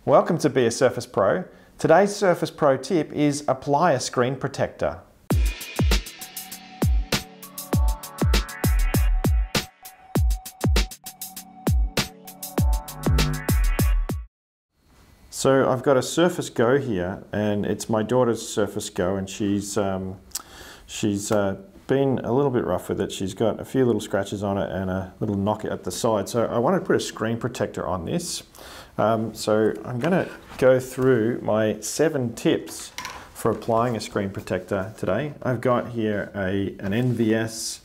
Welcome to Be a Surface Pro. Today's Surface Pro tip is apply a screen protector. So I've got a Surface Go here, and it's my daughter's Surface Go, and she's been a little bit rough with it. She's got a few little scratches on it and a little knock at the side. So I want to put a screen protector on this. So I'm going to go through my 7 tips for applying a screen protector today. I've got here an NVS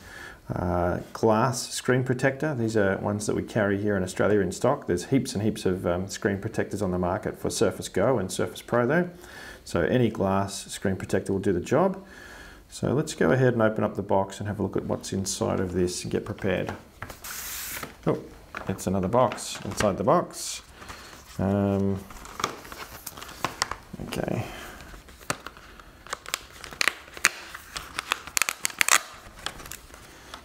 glass screen protector. These are ones that we carry here in Australia in stock. There's heaps and heaps of screen protectors on the market for Surface Go and Surface Pro though. So any glass screen protector will do the job. So let's go ahead and open up the box and have a look at what's inside of this and get prepared. Oh, it's another box inside the box. Okay.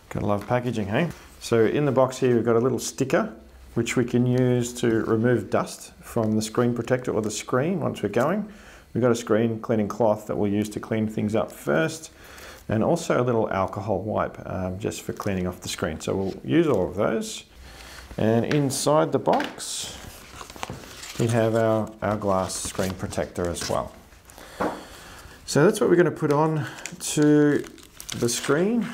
Gotta love packaging, hey? So in the box here we've got a little sticker which we can use to remove dust from the screen protector or the screen once we're going. We've got a screen cleaning cloth that we'll use to clean things up first, and also a little alcohol wipe just for cleaning off the screen. So we'll use all of those. And inside the box we have our glass screen protector as well. So that's what we're going to put on to the screen.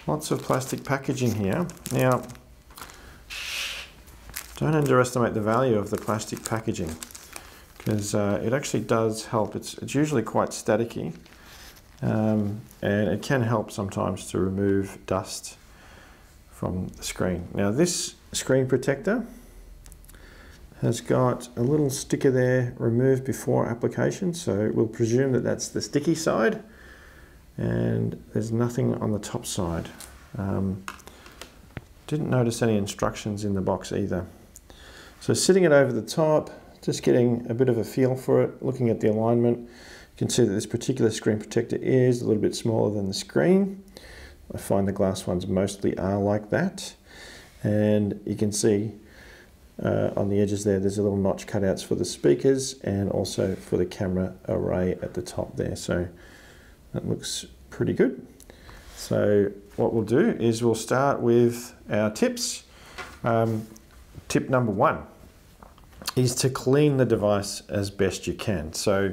Lots of plastic packaging here. Now, don't underestimate the value of the plastic packaging, because it actually does help. It's usually quite staticky, and it can help sometimes to remove dust from the screen. Now this screen protector has got a little sticker there, remove before application, so we'll presume that that's the sticky side, and there's nothing on the top side. Didn't notice any instructions in the box either. So sitting it over the top, just getting a bit of a feel for it, looking at the alignment, you can see that this particular screen protector is a little bit smaller than the screen. I find the glass ones mostly are like that. And you can see on the edges there's a little notch cutouts for the speakers and also for the camera array at the top there. So that looks pretty good. So what we'll do is we'll start with our tips. Tip number 1 is to clean the device as best you can. So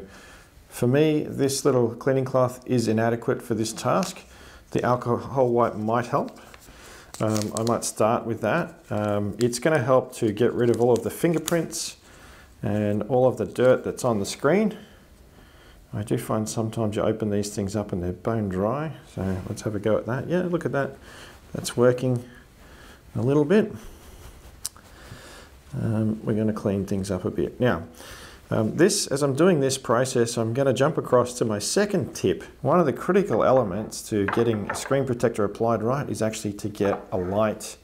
for me, this little cleaning cloth is inadequate for this task. The alcohol wipe might help. I might start with that. It's going to help to get rid of all of the fingerprints and all of the dirt that's on the screen. I do find sometimes you open these things up and they're bone dry. So let's have a go at that. Yeah, look at that. That's working a little bit. We're going to clean things up a bit. Now, as I'm doing this process, I'm going to jump across to my second tip. One of the critical elements to getting a screen protector applied right is actually to get a light.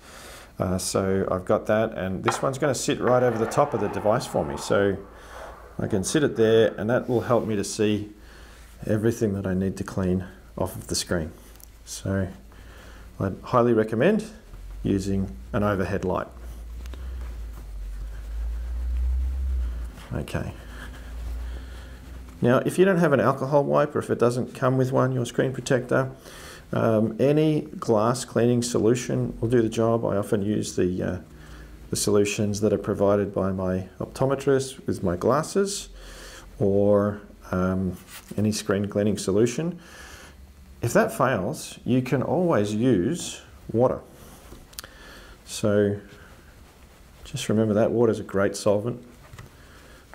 So I've got that, and this one's going to sit right over the top of the device for me. So I can sit it there, and that will help me to see everything that I need to clean off of the screen. So I'd highly recommend using an overhead light. Okay. Now, if you don't have an alcohol wipe, or if it doesn't come with one, your screen protector, any glass cleaning solution will do the job. I often use the solutions that are provided by my optometrist with my glasses, or any screen cleaning solution. If that fails, you can always use water. So just remember that water is a great solvent.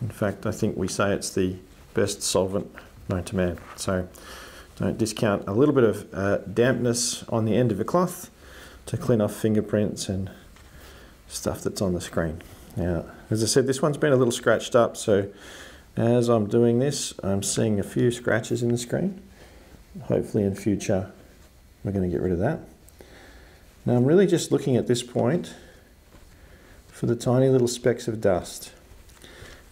In fact, I think we say it's the best solvent known to man. So don't discount a little bit of dampness on the end of a cloth to clean off fingerprints and stuff that's on the screen. Now, as I said, this one's been a little scratched up, so as I'm doing this, I'm seeing a few scratches in the screen. Hopefully in future, we're going to get rid of that. Now I'm really just looking at this point for the tiny little specks of dust.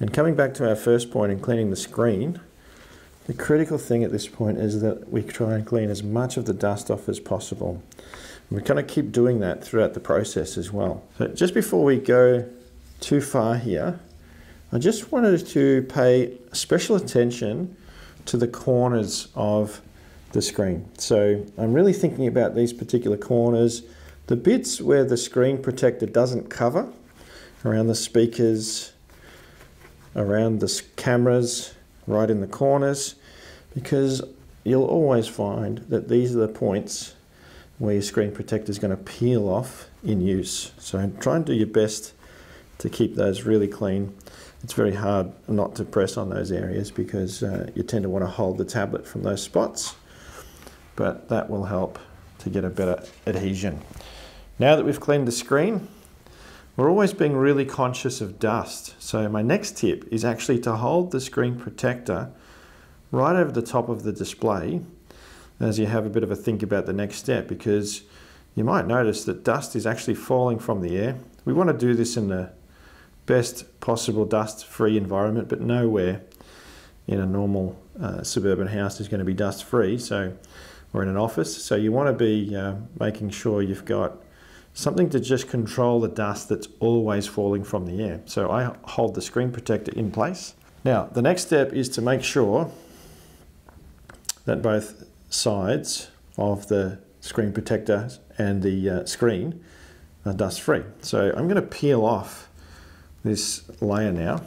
And coming back to our first point in cleaning the screen, the critical thing at this point is that we try and clean as much of the dust off as possible. And we kind of keep doing that throughout the process as well. So just before we go too far here, I just wanted to pay special attention to the corners of the screen. So I'm really thinking about these particular corners, the bits where the screen protector doesn't cover, around the speakers, around the cameras, right in the corners, because you'll always find that these are the points where your screen protector is going to peel off in use. So try and do your best to keep those really clean. It's very hard not to press on those areas because you tend to want to hold the tablet from those spots, but that will help to get a better adhesion. Now that we've cleaned the screen, we're always being really conscious of dust. So my next tip is actually to hold the screen protector right over the top of the display as you have a bit of a think about the next step, because you might notice that dust is actually falling from the air. We want to do this in the best possible dust-free environment, but nowhere in a normal suburban house is going to be dust-free, so, or in an office. So you want to be making sure you've got something to just control the dust that's always falling from the air. So I hold the screen protector in place. Now, the next step is to make sure that both sides of the screen protector and the screen are dust-free. So I'm going to peel off this layer now.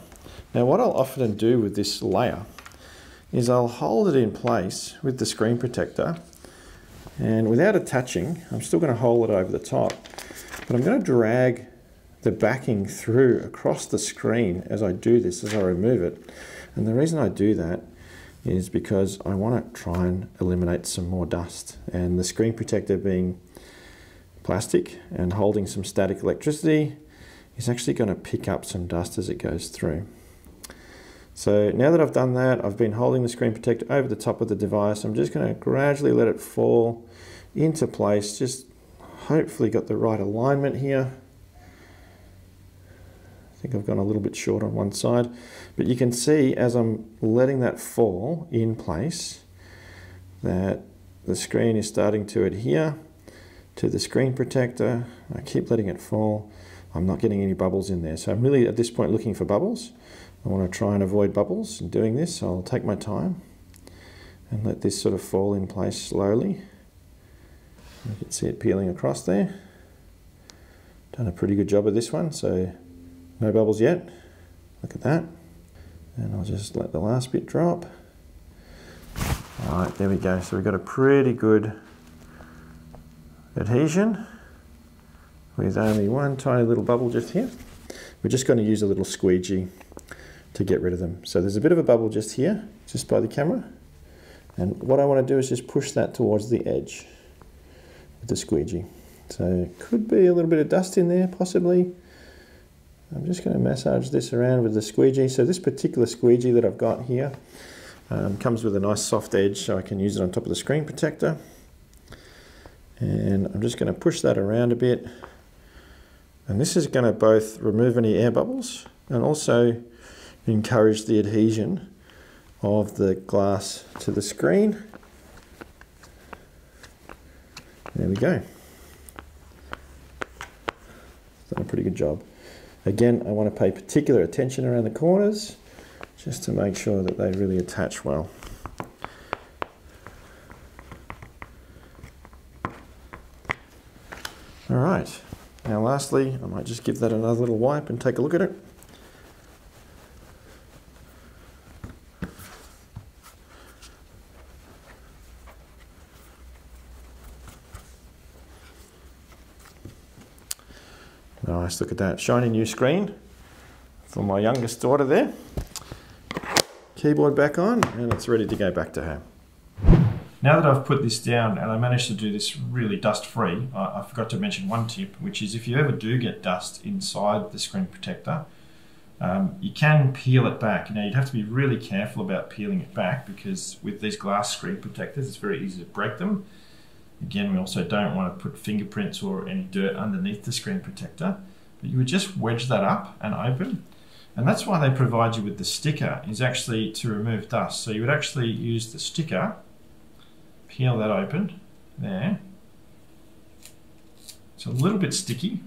Now what I'll often do with this layer is I'll hold it in place with the screen protector, and without attaching, I'm still going to hold it over the top, but I'm going to drag the backing through across the screen as I do this, as I remove it. And the reason I do that is because I want to try and eliminate some more dust, and the screen protector being plastic and holding some static electricity is actually going to pick up some dust as it goes through. So now that I've done that, I've been holding the screen protector over the top of the device. I'm just going to gradually let it fall into place, just hopefully got the right alignment here. I think I've gone a little bit short on one side, but you can see as I'm letting that fall in place that the screen is starting to adhere to the screen protector. I keep letting it fall. I'm not getting any bubbles in there. So I'm really at this point looking for bubbles. I want to try and avoid bubbles in doing this. So I'll take my time and let this sort of fall in place slowly. You can see it peeling across there. Done a pretty good job of this one, so no bubbles yet. Look at that. And I'll just let the last bit drop. All right, there we go. So we've got a pretty good adhesion with only one tiny little bubble just here. We're just going to use a little squeegee to get rid of them. So there's a bit of a bubble just here, just by the camera. And what I want to do is just push that towards the edge with the squeegee. So could be a little bit of dust in there, possibly. I'm just going to massage this around with the squeegee. So this particular squeegee that I've got here comes with a nice soft edge, so I can use it on top of the screen protector. And I'm just going to push that around a bit. And this is going to both remove any air bubbles and also encourage the adhesion of the glass to the screen. There we go. Done a pretty good job. Again, I want to pay particular attention around the corners just to make sure that they really attach well. All right, now lastly, I might just give that another little wipe and take a look at it. Nice, look at that, shiny new screen for my youngest daughter there. Keyboard back on, and it's ready to go back to her. Now that I've put this down and I managed to do this really dust-free, I forgot to mention one tip, which is if you ever do get dust inside the screen protector, you can peel it back. Now you'd have to be really careful about peeling it back because with these glass screen protectors, it's very easy to break them. Again, we also don't want to put fingerprints or any dirt underneath the screen protector, but you would just wedge that up and open. And that's why they provide you with the sticker, is actually to remove dust. So you would actually use the sticker, peel that open, there. It's a little bit sticky.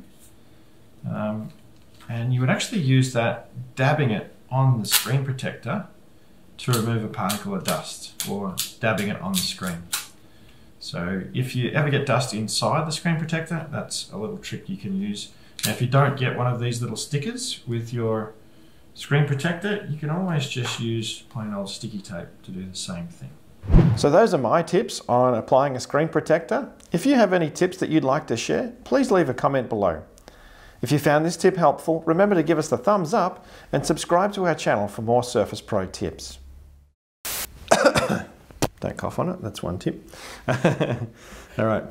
and you would actually use that, dabbing it on the screen protector to remove a particle of dust, or dabbing it on the screen. So if you ever get dust inside the screen protector, that's a little trick you can use. Now if you don't get one of these little stickers with your screen protector, you can always just use plain old sticky tape to do the same thing. So those are my tips on applying a screen protector. If you have any tips that you'd like to share, please leave a comment below. If you found this tip helpful, remember to give us the thumbs up and subscribe to our channel for more Surface Pro tips. Don't cough on it, that's one tip. All right.